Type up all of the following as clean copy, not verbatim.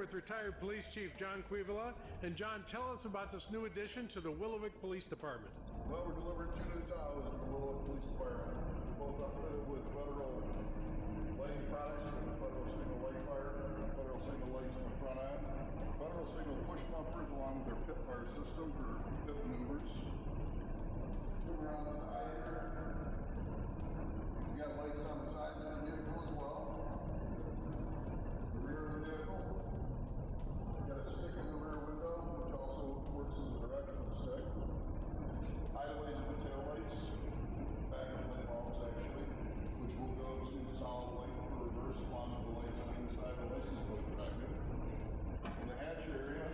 with retired police chief John Quivola. And John, tell us about this new addition to the Willowick Police Department. Well, we're delivering 2 new towers in the Willowick Police Department. They're both outfitted with federal lighting products, federal signal light bar, federal signal lights in the front end, federal signal push bumpers along with their pit bar system for pit maneuvers. Moving around the side here. We got lights on the sides of the vehicle as well. The rear of the vehicle. We got a stick in the rear window, which also works as a directional stick. Highways and tail lights. Backup light bulbs actually, which will go to the solid light for reverse along with the lights on the inside of the license plate bracket. In the hatch area,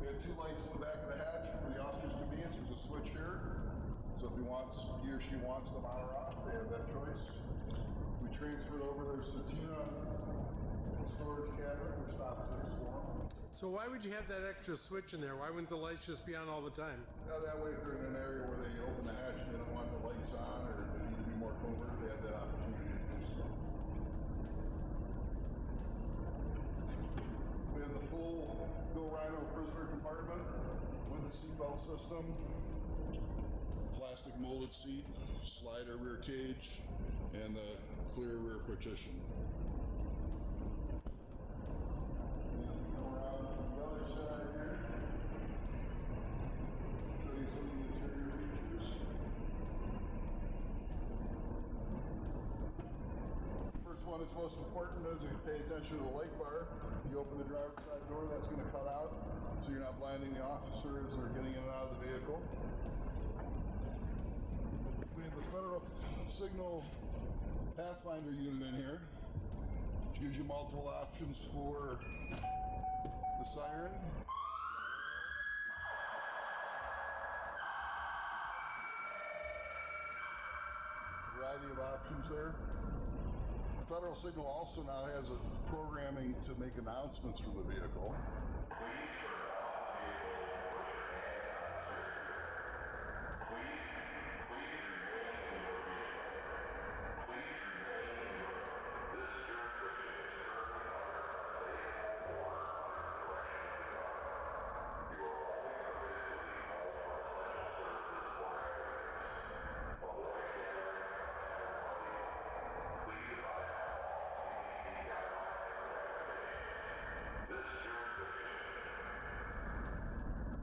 we have 2 lights in the back of the hatch for the officer's convenience. There's a switch here. So if he or she wants them on or off, they have that choice. We transferred over their Satina storage cabinet for stop sticks for them. So why would you have that extra switch in there? Why wouldn't the lights just be on all the time? Yeah, that way if they're in an area where they open the hatch and they don't want the lights on or they need to be more covert, they have that opportunity to do so. We have the full Go Rhino prisoner compartment with the seatbelt system. Plastic molded seat, slider rear cage, and the clear rear partition. Go around to the other side here. Show you some of the interior features. First one that's most important is if you pay attention to the light bar. You open the driver's side door, that's going to cut out, so you're not blinding the officers or getting in and out of the vehicle. We have the Federal Signal Pathfinder unit in here, which gives you multiple options for the siren. Variety of options there. Federal Signal also now has a programming to make announcements for the vehicle.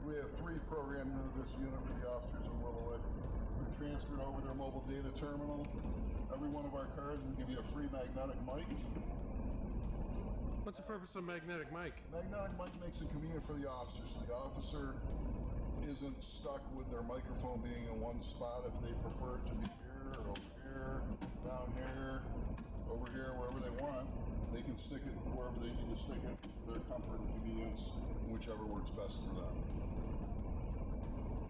We have 3 programmed into this unit for the officers in Willowick. We transferred over their mobile data terminal. Every one of our cars will give you a free magnetic mic. What's the purpose of magnetic mic? Magnetic mic makes it convenient for the officer, so the officer isn't stuck with their microphone being in one spot if they prefer it to be here, or over here, down here, over here, wherever they want. They can stick it wherever they need to stick it, their comfort and convenience, whichever works best for them.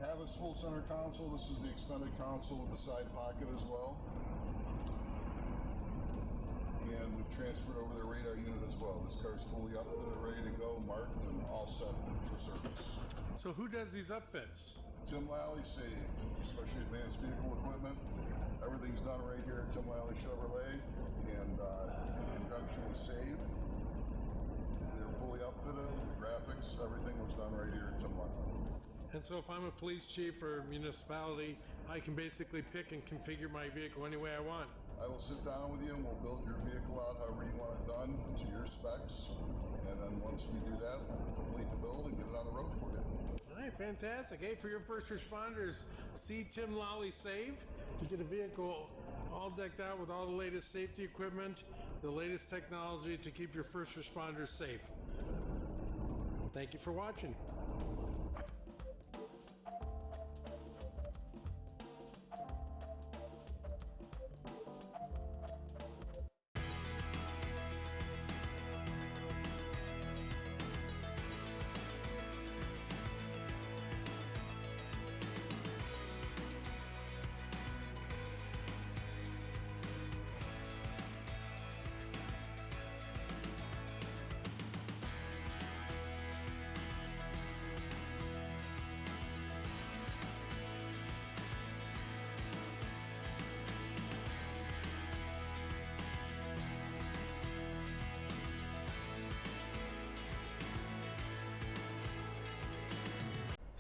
Have a full center console. This is the extended console with the side pocket as well. And we've transferred over their radar unit as well. This car's fully upfitted, ready to go, marked, and all set for service. So who does these upfits? Tim Lally SAVE, especially advanced vehicle equipment. Everything's done right here at Tim Lally Chevrolet, and in conjunction with SAVE. They're fully upfitted, graphics, everything was done right here at Tim Lally. And so if I'm a police chief or municipality, I can basically pick and configure my vehicle any way I want. I will sit down with you and we'll build your vehicle out however you want it done to your specs. And then once we do that, we'll complete the build and get it on the road for you. All right, fantastic. Hey, for your first responders, see Tim Lally SAVE to get a vehicle all decked out with all the latest safety equipment, the latest technology to keep your first responders safe. Thank you for watching.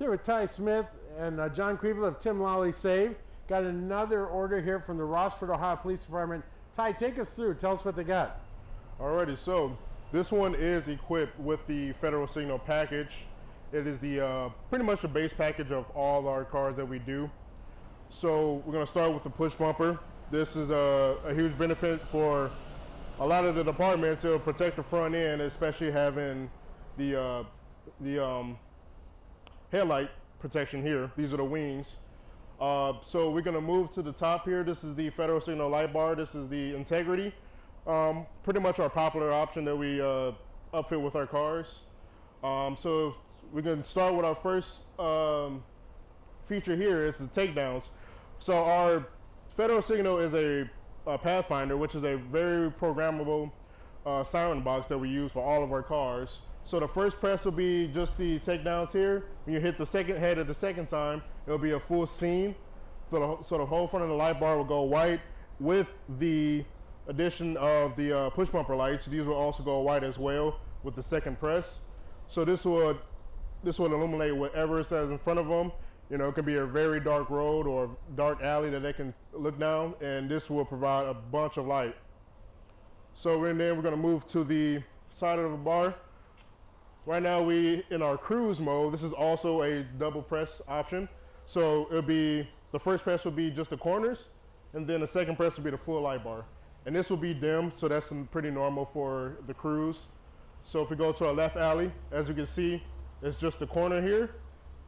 Here with Ty Smith and John Creeville of Tim Lally SAVE. Got another order here from the Rossford, Ohio Police Department. Ty, take us through. Tell us what they got. Alrighty, so this one is equipped with the Federal Signal package. It is the pretty much the base package of all our cars that we do. So we're going to start with the push bumper. This is a huge benefit for a lot of the departments. It'll protect the front end, especially having the headlight protection here. These are the wings. So we're going to move to the top here. This is the Federal Signal light bar. This is the Integrity. Pretty much our popular option that we upfit with our cars. So we're going to start with our first feature here is the takedowns. So our Federal Signal is a Pathfinder, which is a very programmable siren box that we use for all of our cars. So the first press will be just the takedowns here. When you hit the second head at the second time, it'll be a full scene. So the whole front of the light bar will go white with the addition of the push bumper lights. These will also go white as well with the second press. So this would illuminate whatever it says in front of them. You know, it could be a very dark road or dark alley that they can look down, and this will provide a bunch of light. So then we're going to move to the side of the bar. Right now we in our cruise mode. This is also a double press option. So it'll be the first press will be just the corners, and then the second press will be the full light bar. And this will be dim, so that's pretty normal for the cruise. So if we go to our left alley, as you can see, it's just the corner here.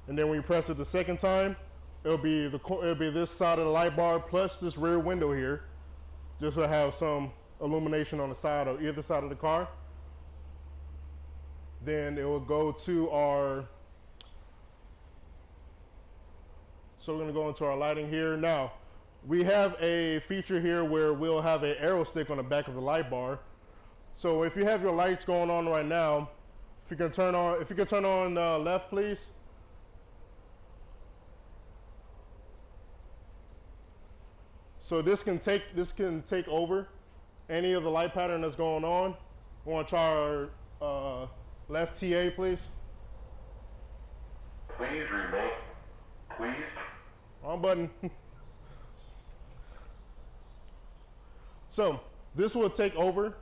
And then when you press it the second time, it'll be this side of the light bar plus this rear window here, just to have some illumination on the side of either side of the car. Then it will go to our, so we're going to go into our lighting here. Now, we have a feature here where we'll have an arrow stick on the back of the light bar. So if you have your lights going on right now, if you can turn on left, please. So this can take over any of the light pattern that's going on. We want to try our left TA, please. Please remote. Please. Wrong button. So this will take over.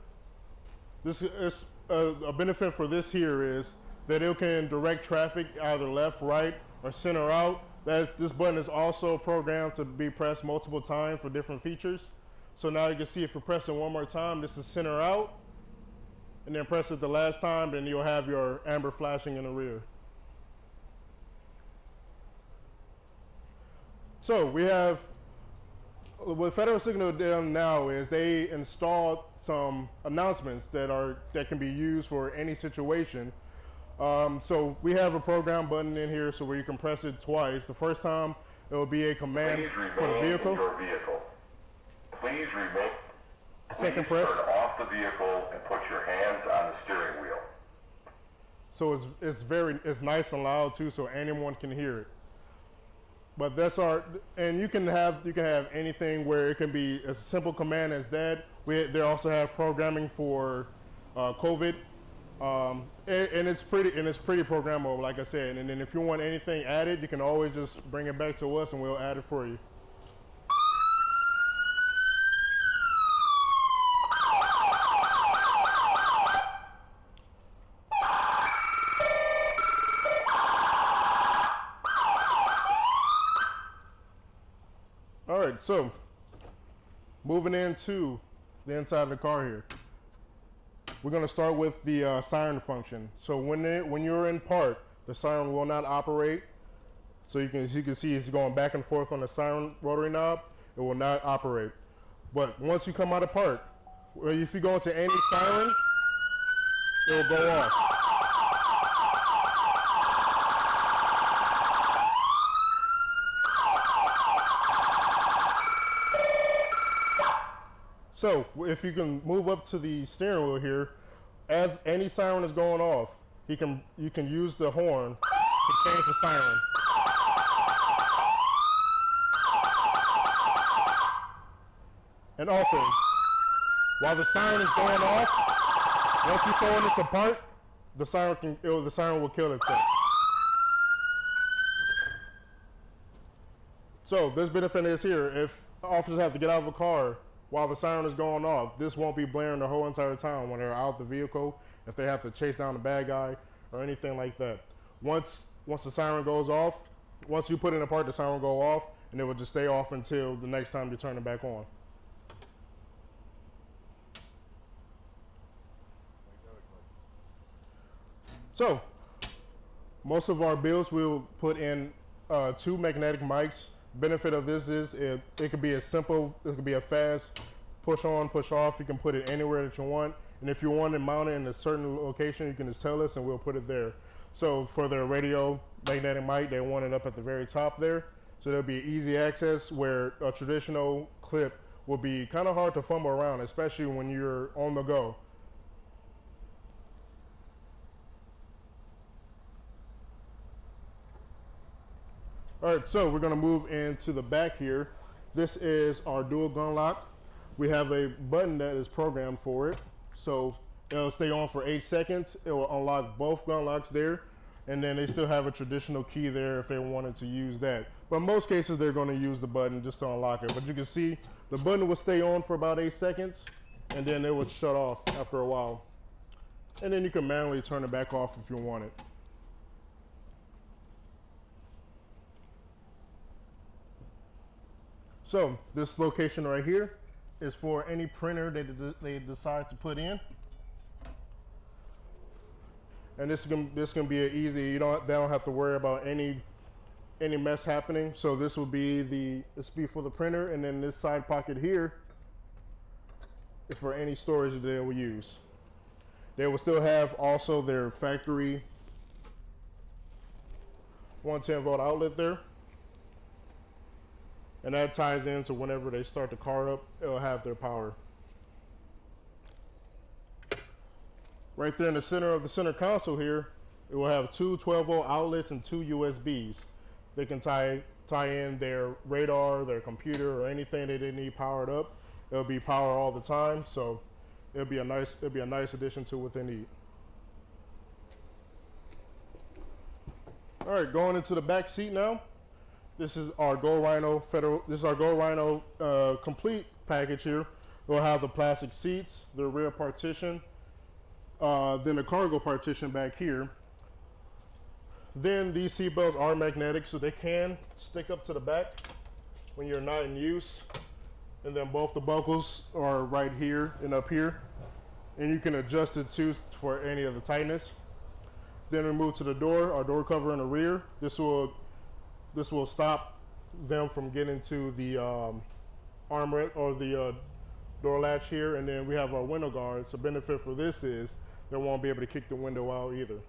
This is a benefit for this here is that it can direct traffic either left, right, or center out. This button is also programmed to be pressed multiple times for different features. So now you can see if you press it one more time, this is center out. And then press it the last time, then you'll have your amber flashing in the rear. So we have, what Federal Signal done now is they installed some announcements that can be used for any situation. So we have a program button in here so where you can press it twice. The first time it will be a command for the vehicle. Please remote. Second press. Turn off the vehicle and put your hands on the steering wheel. So it's nice and loud too, so anyone can hear it. But that's and you can have anything where it can be as simple command as that. They also have programming for COVID, and it's pretty programmable, like I said. And then if you want anything added, you can always just bring it back to us, and we'll add it for you. All right, so moving into the inside of the car here, we're going to start with the siren function. So when you're in park, the siren will not operate. So you can see it's going back and forth on the siren rotary knob. It will not operate. But once you come out of park, if you go into any siren, it will go off. So if you can move up to the steering wheel here, as any siren is going off, you can use the horn to change the siren. And also, while the siren is going off, once you throw it into park, the siren will kill itself. So this benefit is here. If officers have to get out of a car while the siren is going off, this won't be blaring the whole entire time when they're out the vehicle, if they have to chase down the bad guy or anything like that. Once the siren goes off, once you put it in a park, the siren will go off, and it will just stay off until the next time you turn it back on. So, most of our builds we'll put in 2 magnetic mics. Benefit of this is it could be as simple, it could be a fast push on, push off. You can put it anywhere that you want. And if you want it mounted in a certain location, you can just tell us and we'll put it there. So for their radio magnetic mic, they want it up at the very top there. So there'll be easy access where a traditional clip will be kind of hard to fumble around, especially when you're on the go. All right, so we're gonna move into the back here. This is our dual gun lock. We have a button that is programmed for it. So it'll stay on for 8 seconds. It will unlock both gun locks there. And then they still have a traditional key there if they wanted to use that. But in most cases, they're gonna use the button just to unlock it. But you can see the button will stay on for about 8 seconds and then it would shut off after a while. And then you can manually turn it back off if you want it. So this location right here is for any printer that they decide to put in. And this can be an easy, they don't have to worry about any mess happening. So this will be for the printer, and then this side pocket here is for any storage that they will use. They will still have also their factory 110-volt outlet there. And that ties into whenever they start the car up, it'll have their power. Right there in the center of the center console here, it will have 2 12-volt outlets and 2 USBs. They can tie in their radar, their computer, or anything that they need powered up. It'll be power all the time, so it'll be a nice addition to what they need. All right, going into the back seat now. This is our Go Rhino complete package here. We'll have the plastic seats, the rear partition, then the cargo partition back here. Then these seat belts are magnetic, so they can stick up to the back when you're not in use. And then both the buckles are right here and up here. And you can adjust it too for any of the tightness. Then we move to the door, our door cover in the rear. This will stop them from getting to the armrest or the door latch here. And then we have our window guards. The benefit for this is they won't be able to kick the window out either.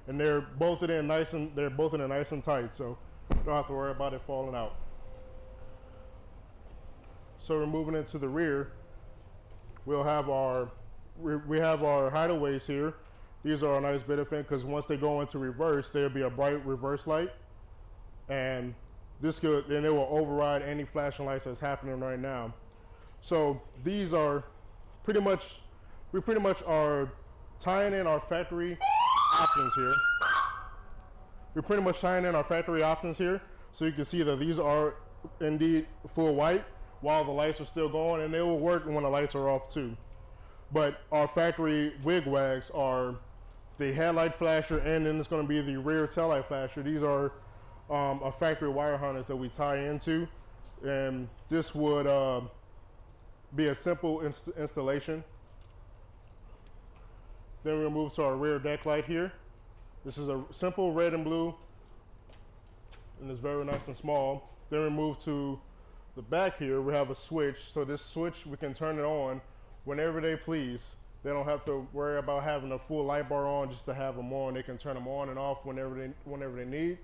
And they're both in there nice and tight, so you don't have to worry about it falling out. So we're moving into the rear. We have our hideaways here. These are a nice benefit because once they go into reverse, there'll be a bright reverse light. And it will override any flashing lights that's happening right now. So these are we pretty much are tying in our factory options here. We're pretty much tying in our factory options here. So you can see that these are indeed full white while the lights are still going, and they will work when the lights are off too. But our factory wigwags are the headlight flasher, and then it's going to be the rear taillight flasher. These are a factory wire harness that we tie into, and this would be a simple installation. Then we'll move to our rear deck light here. This is a simple red and blue, and it's very nice and small. Then we move to the back here. We have a switch. So this switch, we can turn it on whenever they please. They don't have to worry about having a full light bar on just to have them on. They can turn them on and off whenever they need.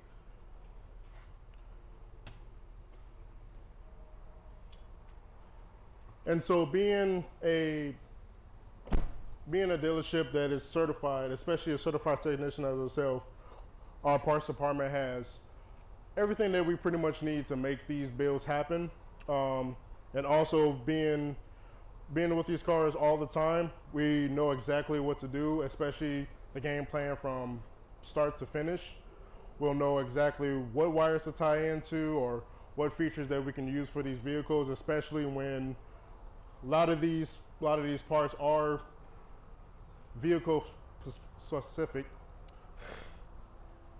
And so being a dealership that is certified, especially a certified technician as yourself, our parts department has everything that we pretty much need to make these builds happen. And also being with these cars all the time, we know exactly what to do, especially the game plan from start to finish. We'll know exactly what wires to tie into or what features that we can use for these vehicles, especially when a lot of these parts are vehicle specific.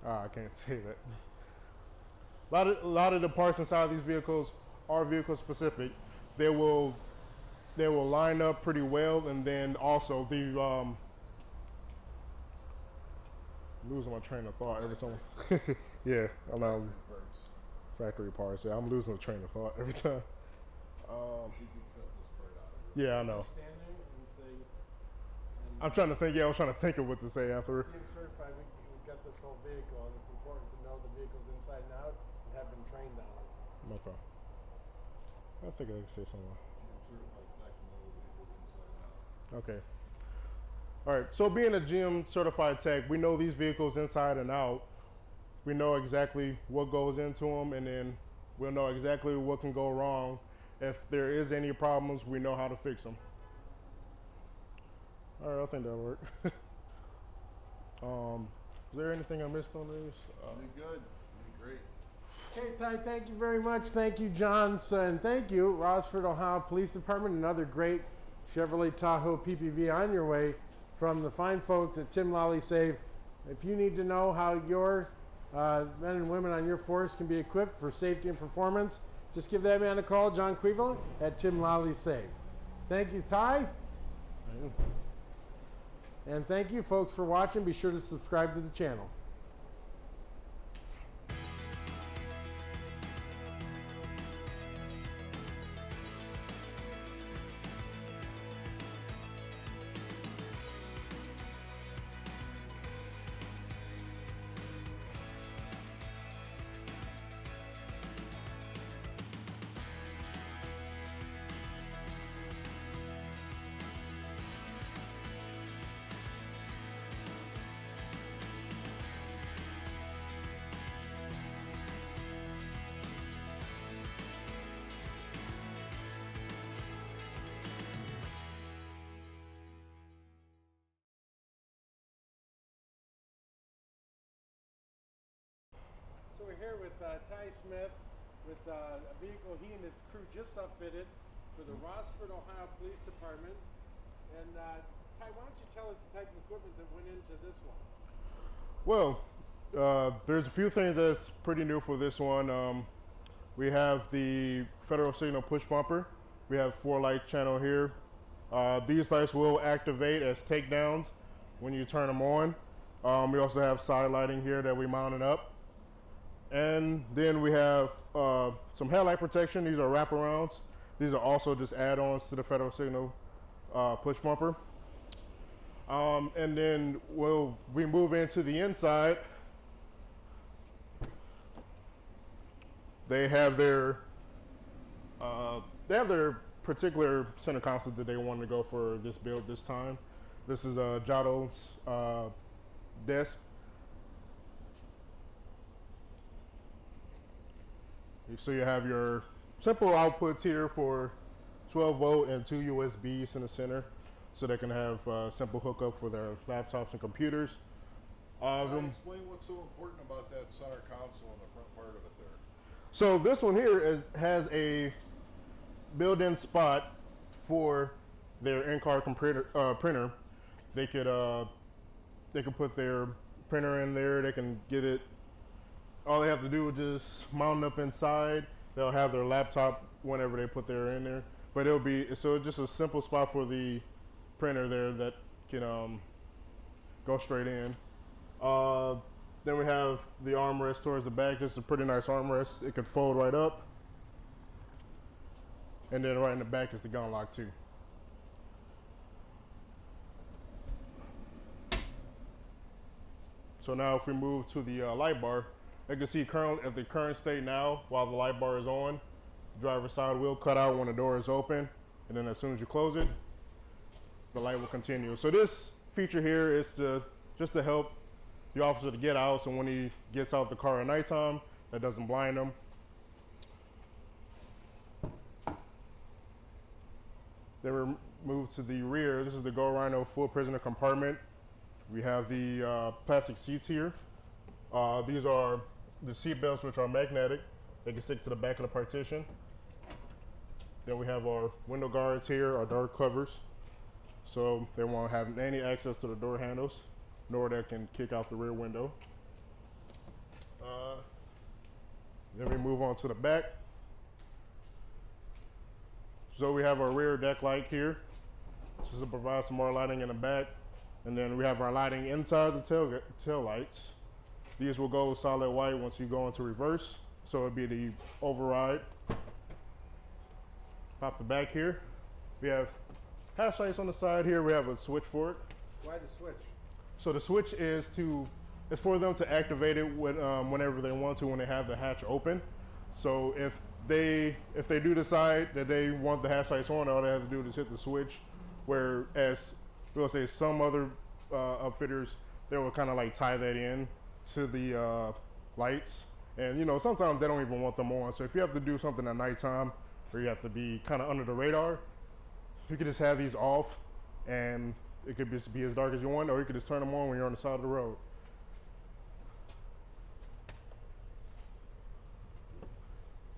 I can't say that. A lot of the parts inside these vehicles are vehicle specific. They will line up pretty well, and then also the I'm losing my train of thought every time. Yeah, I know. Factory parts. Yeah, I'm losing the train of thought every time. Yeah, I know. Stand there and say, I'm trying to think. Yeah, I was trying to think of what to say after. being certified, we got this whole vehicle, and it's important to know the vehicle's inside and out and have been trained on it. Okay. I think I can say something. Okay. All right. So being a GM certified tech, we know these vehicles inside and out. We know exactly what goes into them, and then we'll know exactly what can go wrong. If there is any problems, we know how to fix them. All right, I think that'll work. Is there anything I missed on this? You're good. You're great. Okay, Ty, thank you very much. Thank you, John, and thank you, Rossford, Ohio Police Department. Another great Chevrolet Tahoe PPV on your way from the fine folks at Tim Lally SAVE. If you need to know how your men and women on your force can be equipped for safety and performance, just give that man a call, John Quevilla, at Tim Lally SAVE. Thank you, Ty. And thank you, folks, for watching. Be sure to subscribe to the channel. So we're here with Ty Smith with a vehicle he and his crew just upfitted for the Rossford, Ohio Police Department. And Ty, why don't you tell us the type of equipment that went into this one? Well, there's a few things that's pretty new for this one. We have the federal signal push bumper. We have 4-light channel here. These lights will activate as takedowns when you turn them on. We also have side lighting here that we mounted up. And then we have some headlight protection. These are wraparounds. These are also just add-ons to the federal signal push bumper. And then we move into the inside. They have their particular center console that they wanted to go for this build this time. This is Giotto's desk. So you have your simple outputs here for 12 volt and 2 USBs in the center, so they can have simple hookup for their laptops and computers. Explain what's so important about that center console in the front part of it there. So this one here has a built-in spot for their in-car printer. They could put their printer in there. They can get it. All they have to do is just mount it up inside. They'll have their laptop whenever they put their in there. But it'll be just a simple spot for the printer there that can go straight in. Then we have the armrest towards the back. This is a pretty nice armrest. It can fold right up. And then right in the back is the gun lock too. So now if we move to the light bar, you can see at the current state now, while the light bar is on, the driver's side will cut out when the door is open, and then as soon as you close it, the light will continue. So this feature here is just to help the officer to get out, so when he gets out the car at nighttime, that doesn't blind him. Then we move to the rear. This is the Go Rhino full prisoner compartment. We have the plastic seats here. These are the seat belts, which are magnetic. they can stick to the back of the partition. Then we have our window guards here, our door covers, so they won't have any access to the door handles, nor they can kick out the rear window. Then we move on to the back. So we have our rear deck light here, just to provide some more lighting in the back. And then we have our lighting inside the tail lights. These will go solid white once you go into reverse. So it'd be the override. Pop the back here. We have hash lights on the side here. We have a switch for it. Why the switch? So the switch is for them to activate it whenever they want to, when they have the hatch open. So if they do decide that they want the hatch lights on, all they have to do is hit the switch. Whereas we'll say some other upfitters, they will kind of like tie that in to the lights, and you know, sometimes they don't even want them on. So if you have to do something at nighttime, or you have to be kind of under the radar, you could just have these off, and it could just be as dark as you want, or you could just turn them on when you're on the side of the road.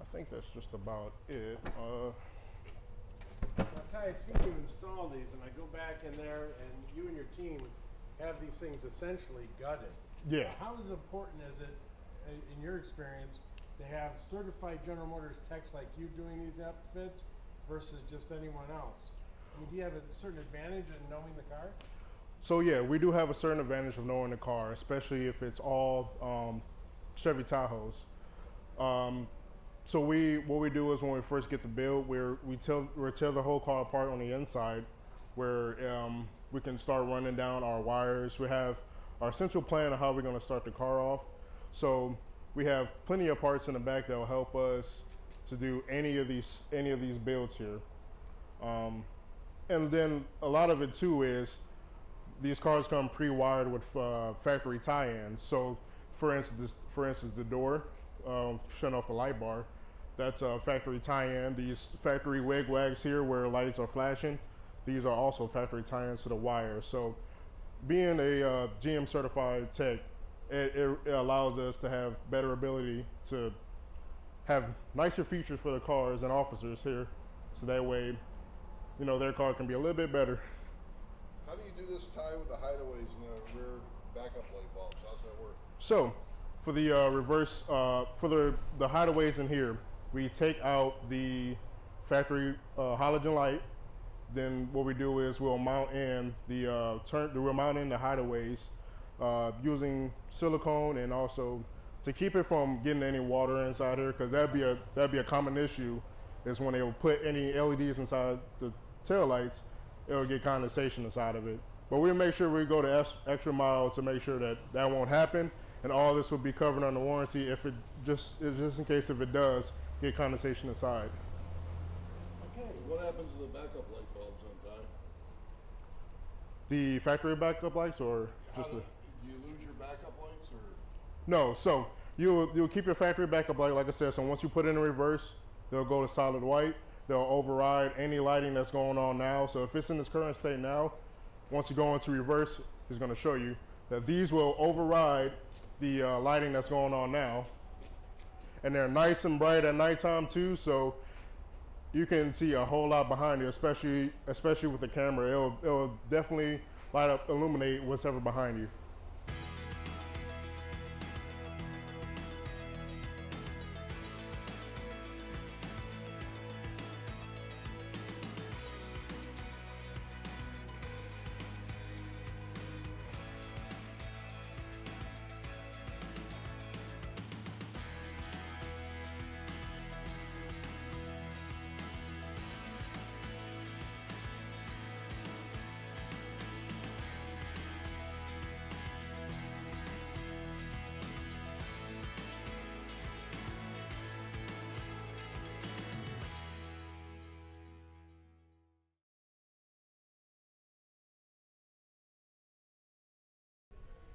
I think that's just about it. Now, Ty, I've seen you install these, and I go back in there, and you and your team have these things essentially gutted. Yeah. How is important is it, in your experience, to have certified General Motors techs like you doing these upfits versus just anyone else? I mean, do you have a certain advantage in knowing the car? So yeah, we do have a certain advantage of knowing the car, especially if it's all Chevy Tahoes. So what we do is when we first get the build, we tear the whole car apart on the inside, where we can start running down our wires. We have our central plan of how we're going to start the car off. So we have plenty of parts in the back that will help us to do any of these builds here. And then a lot of it too is these cars come pre-wired with factory tie-ins. So for instance, the door, shutting off the light bar, that's a factory tie-in. These factory wig-wags here where lights are flashing, these are also factory tie-ins to the wire. So being a GM certified tech, it allows us to have better ability to have nicer features for the cars and officers here. So that way, you know, their car can be a little bit better. How do you do this tie with the hideaways and the rear backup light bulbs? How's that work? So for the reverse, for the hideaways in here, we take out the factory halogen light. Then what we do is we'll mount in the hideaways using silicone, and also to keep it from getting any water inside here, because that'd be a common issue, is when they will put any LEDs inside the tail lights, it'll get condensation inside of it. But we'll make sure we go the extra mile to make sure that won't happen, and all this will be covered under warranty if it just in case if it does get condensation inside. Okay. What happens to the backup light bulbs on time? The factory backup lights, or just the? Do you lose your backup lights, or? No, so you'll keep your factory backup light, like I said. So once you put it in reverse, they'll go to solid white. They'll override any lighting that's going on now. So if it's in its current state now, once you go into reverse, it's going to show you that these will override the lighting that's going on now. And they're nice and bright at nighttime too, so you can see a whole lot behind you, especially with the camera. It'll definitely light up, illuminate what's ever behind you.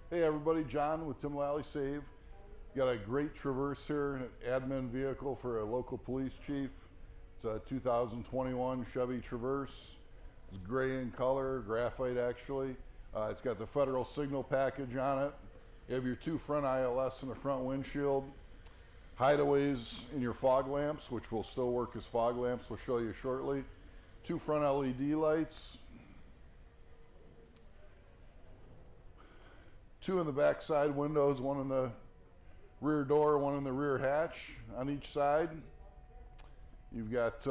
Hey everybody, John with Tim Lally SAVE. Got a great Traverse here, an admin vehicle for a local police chief. It's a 2021 Chevy Traverse. It's gray in color, graphite actually. It's got the federal signal package on it. You have your two front ILS in the front windshield. hideaways in your fog lamps, which will still work as fog lamps. We'll show you shortly. 2 front LED lights. 2 in the back side windows, 1 in the rear door, 1 in the rear hatch on each side. You've got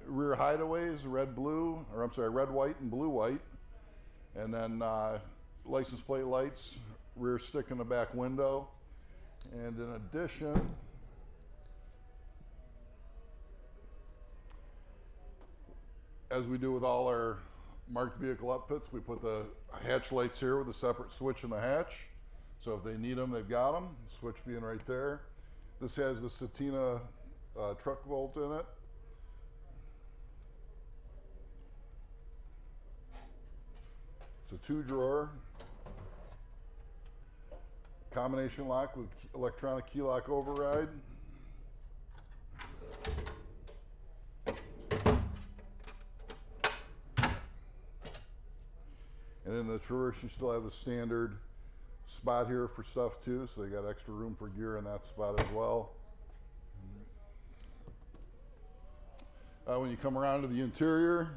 rear hideaways, red, white, and blue, white. And then license plate lights, rear stick in the back window. And in addition, as we do with all our marked vehicle upfits, we put the hatch lights here with a separate switch in the hatch. So if they need them, they've got them. Switch being right there. This has the Satina truck vault in it. It's a 2-drawer. Combination lock with electronic key lock override. And in the Traverse, you still have the standard spot here for stuff too, so they got extra room for gear in that spot as well. When you come around to the interior,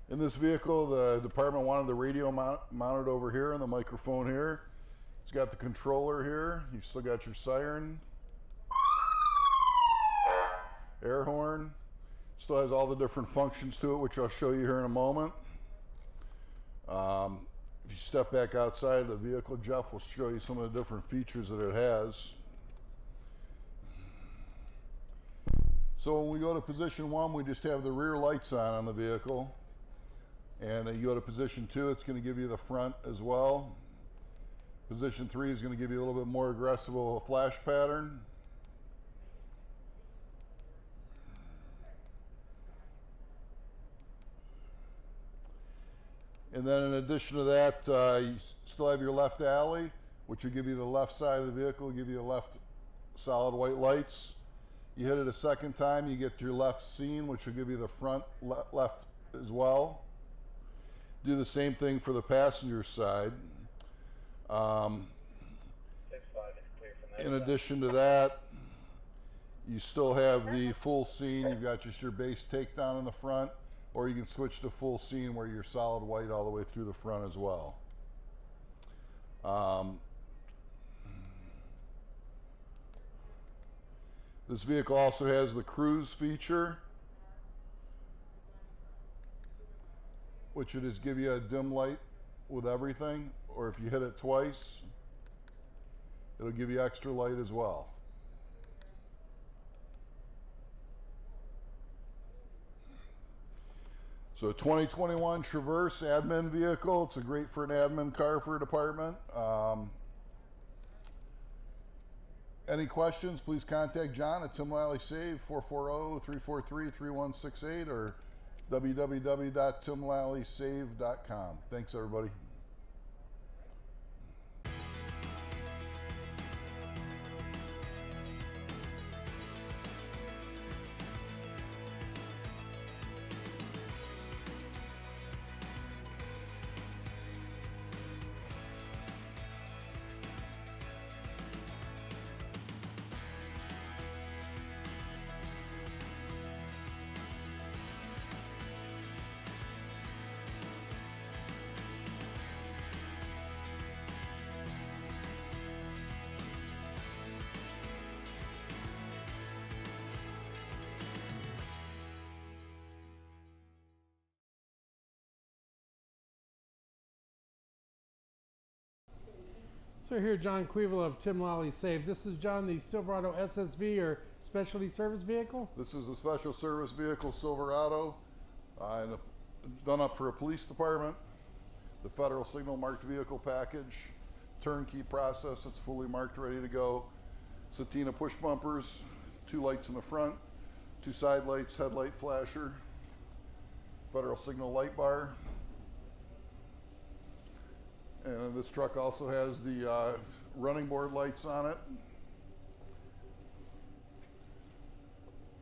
in this vehicle, the department wanted the radio mounted over here and the microphone here. It's got the controller here. You've still got your siren, air horn. Still has all the different functions to it, which I'll show you here in a moment. If you step back outside the vehicle, Jeff will show you some of the different features that it has. So when we go to position 1, we just have the rear lights on the vehicle. And you go to position 2, it's going to give you the front as well. Position 3 is going to give you a little bit more aggressive of a flash pattern. And then in addition to that, you still have your left alley, which will give you the left side of the vehicle, give you left solid white lights. You hit it a second time, you get your left scene, which will give you the front left as well. Do the same thing for the passenger side. In addition to that, you still have the full scene. You've got just your base takedown in the front, or you can switch to full scene where you're solid white all the way through the front as well. This vehicle also has the cruise feature, which would just give you a dim light with everything, or if you hit it twice, it'll give you extra light as well. So 2021 Traverse admin vehicle. It's a great for an admin car for a department. Any questions, please contact John at Tim Lally SAVE, 440-343-3168, or www.timlallysave.com. Thanks, everybody. So here, John Queevil of Tim Lally SAVE. This is, John, the Silverado SSV, or Specialty Service Vehicle? This is the Special Service Vehicle Silverado, done up for a police department. The Federal Signal Marked Vehicle Package, turnkey process, it's fully marked, ready to go. Satina push bumpers, 2 lights in the front, 2 side lights, headlight flasher, Federal Signal light bar. And this truck also has the running board lights on it,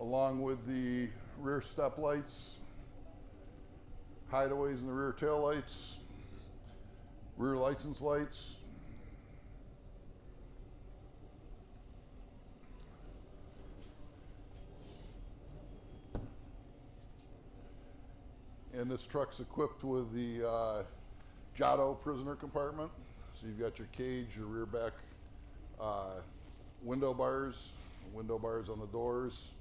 along with the rear step lights, hideaways in the rear tail lights, rear license lights. And this truck's equipped with the Giotto prisoner compartment. So you've got your cage, your rear back window bars on the doors.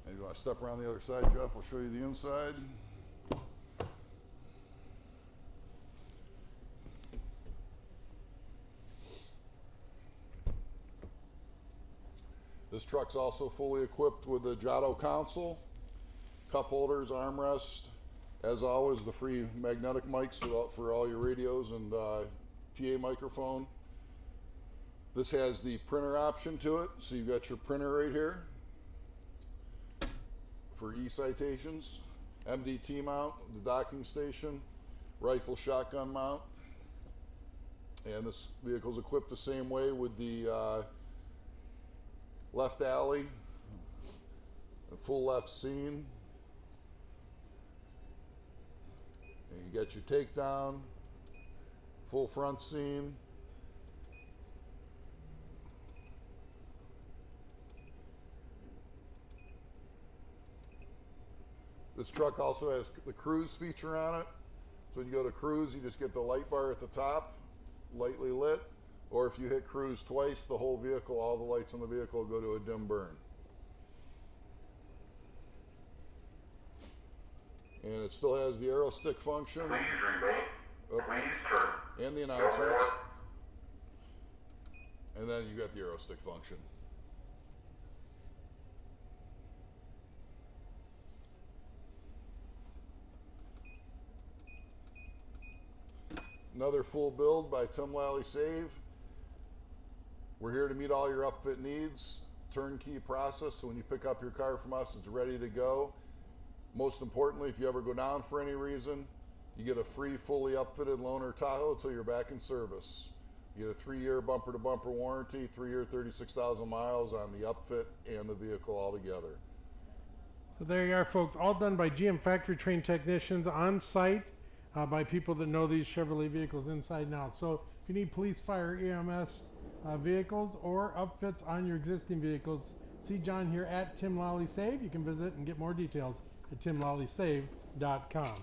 And you want to step around the other side, Jeff? I'll show you the inside. This truck's also fully equipped with the Giotto console, cup holders, armrest. As always, the free magnetic mics for all your radios and PA microphone. This has the printer option to it, so you've got your printer right here for e-citations, MDT mount, the docking station, rifle shotgun mount. And this vehicle's equipped the same way with the left alley, the full left scene. And you got your takedown, full front scene. This truck also has the cruise feature on it. So when you go to cruise, you just get the light bar at the top, lightly lit. Or if you hit cruise twice, the whole vehicle, all the lights on the vehicle go to a dim burn. And it still has the arrow stick function. Please remain. Please turn. And the announcements. And then you got the arrow stick function. Another full build by Tim Lally SAVE. We're here to meet all your upfit needs. Turnkey process, so when you pick up your car from us, it's ready to go. Most importantly, if you ever go down for any reason, you get a free, fully upfitted loaner Tahoe until you're back in service. You get a 3-year bumper-to-bumper warranty, 3-year, 36,000 miles on the upfit and the vehicle altogether. So there you are, folks, all done by GM factory trained technicians on site by people that know these Chevrolet vehicles inside and out. So if you need police, fire, EMS vehicles or upfits on your existing vehicles, see John here at Tim Lally SAVE. You can visit and get more details at timlallysave.com.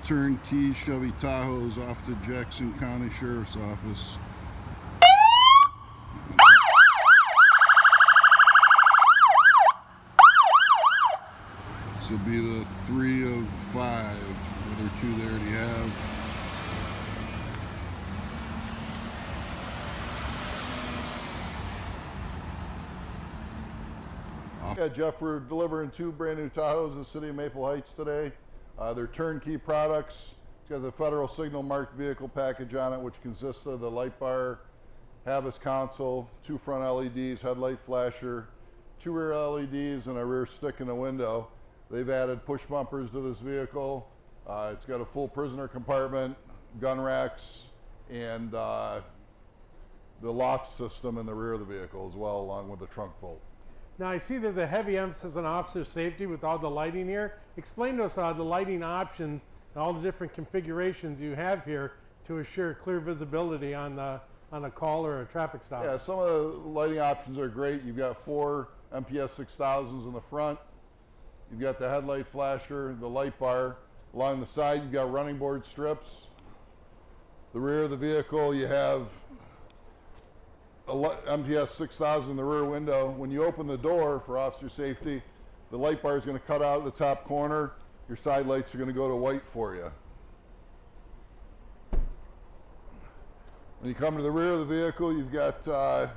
turnkey Chevy Tahoes off the Jackson County Sheriff's Office. This will be the 3 of 5. The other 2 they already have. Yeah, Jeff, we're delivering 2 brand new Tahoes in the city of Maple Heights today. They're turnkey products. It's got the Federal Signal marked vehicle package on it, which consists of the light bar, Havas console, 2 front LEDs, headlight flasher, 2 rear LEDs, and a rear stick in the window. They've added push bumpers to this vehicle. It's got a full prisoner compartment, gun racks, and the loft system in the rear of the vehicle as well, along with the trunk vault. Now I see there's a heavy emphasis on officer safety with all the lighting here. Explain to us the lighting options and all the different configurations you have here to assure clear visibility on a call or a traffic stop. Yeah, some of the lighting options are great. You've got 4 MPS 6000s in the front. You've got the headlight flasher, the light bar. Along the side, you've got running board strips. The rear of the vehicle, you have a MPS 6000 in the rear window. When you open the door for officer safety, the light bar is going to cut out of the top corner. Your side lights are going to go to white for you. When you come to the rear of the vehicle, you've got a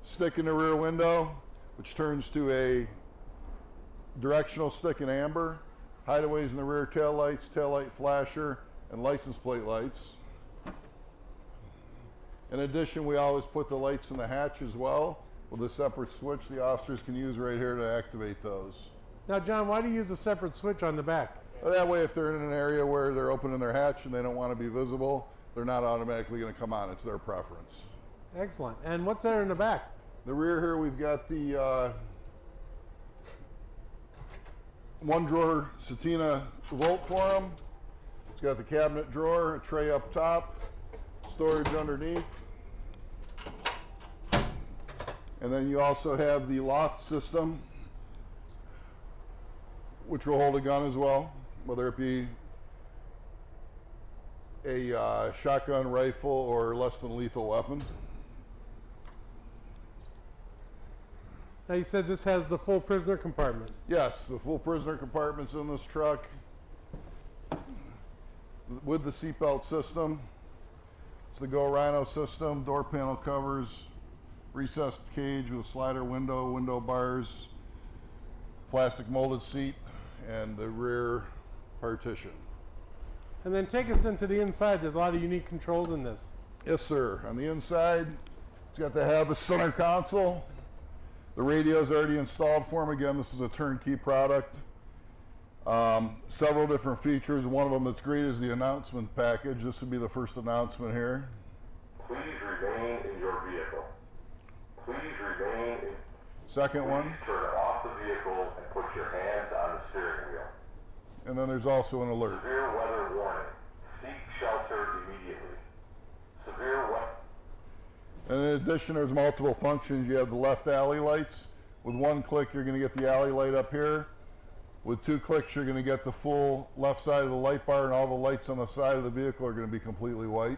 stick in the rear window, which turns to a directional stick in amber, hideaways in the rear tail lights, tail light flasher, and license plate lights. In addition, we always put the lights in the hatch as well with a separate switch the officers can use right here to activate those. Now, John, why do you use a separate switch on the back? That way, if they're in an area where they're opening their hatch and they don't want to be visible, they're not automatically going to come on. It's their preference. Excellent. And what's there in the back? The rear here, we've got the 1-drawer Satina vault for them. It's got the cabinet drawer, a tray up top, storage underneath. And then you also have the loft system, which will hold a gun as well, whether it be a shotgun, rifle, or less than lethal weapon. Now you said this has the full prisoner compartment. Yes, the full prisoner compartment's in this truck with the seatbelt system. It's the Go Rhino system, door panel covers, recessed cage with a slider window, window bars, plastic molded seat, and the rear partition. And then take us into the inside. There's a lot of unique controls in this. Yes, sir. On the inside, it's got the Havas center console. The radio's already installed for them. Again, this is a turnkey product. Several different features. One of them that's great is the announcement package. This would be the first announcement here. Please remain in your vehicle. Please remain in... Second one. Please turn off the vehicle and put your hands on the steering wheel. And then there's also an alert. Severe weather warning. Seek shelter immediately. Severe weather... And in addition, there's multiple functions. You have the left alley lights. With 1 click, you're going to get the alley light up here. With 2 clicks, you're going to get the full left side of the light bar, and all the lights on the side of the vehicle are going to be completely white.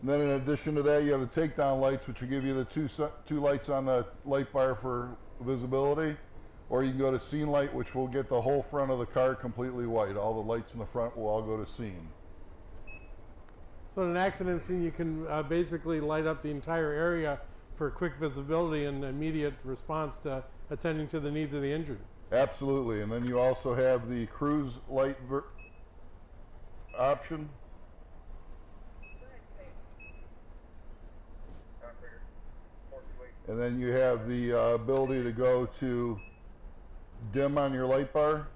And then in addition to that, you have the takedown lights, which will give you the two lights on the light bar for visibility. Or you can go to scene light, which will get the whole front of the car completely white. All the lights in the front will all go to scene. So in an accident scene, you can basically light up the entire area for quick visibility and immediate response to attending to the needs of the injured. Absolutely. And then you also have the cruise light option. And then you have the ability to go to dim on your light bar.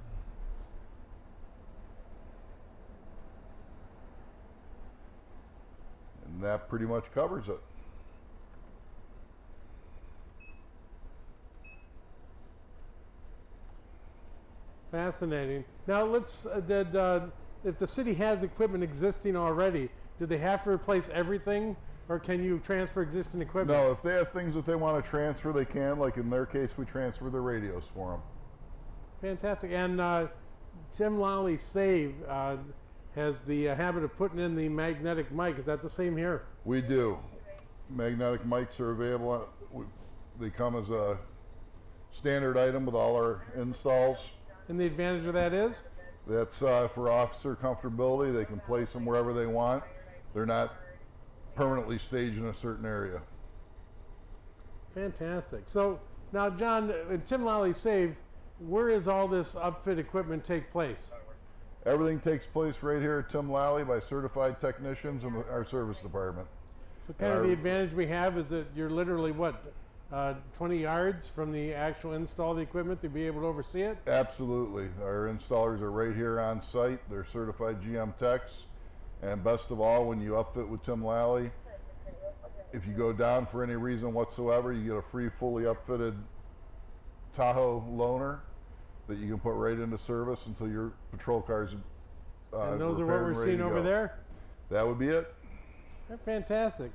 And that pretty much covers it. Fascinating. Now let's, if the city has equipment existing already, do they have to replace everything, or can you transfer existing equipment? No, if they have things that they want to transfer, they can. Like in their case, we transfer the radios for them. Fantastic. And Tim Lally SAVE has the habit of putting in the magnetic mic. Is that the same here? We do. Magnetic mics are available. They come as a standard item with all our installs. And the advantage of that is? That's for officer comfortability. They can place them wherever they want. They're not permanently staged in a certain area. Fantastic. So now, John, in Tim Lally SAVE, where does all this upfit equipment take place? Everything takes place right here at Tim Lally by certified technicians in our service department. So kind of the advantage we have is that you're literally, what, 20 yards from the actual install of the equipment to be able to oversee it? Absolutely. Our installers are right here on site. They're certified GM techs. And best of all, when you upfit with Tim Lally, if you go down for any reason whatsoever, you get a free fully upfitted Tahoe loaner that you can put right into service until your patrol cars And those are what repaired we're and ready seeing to over go. there? That would be it. Fantastic.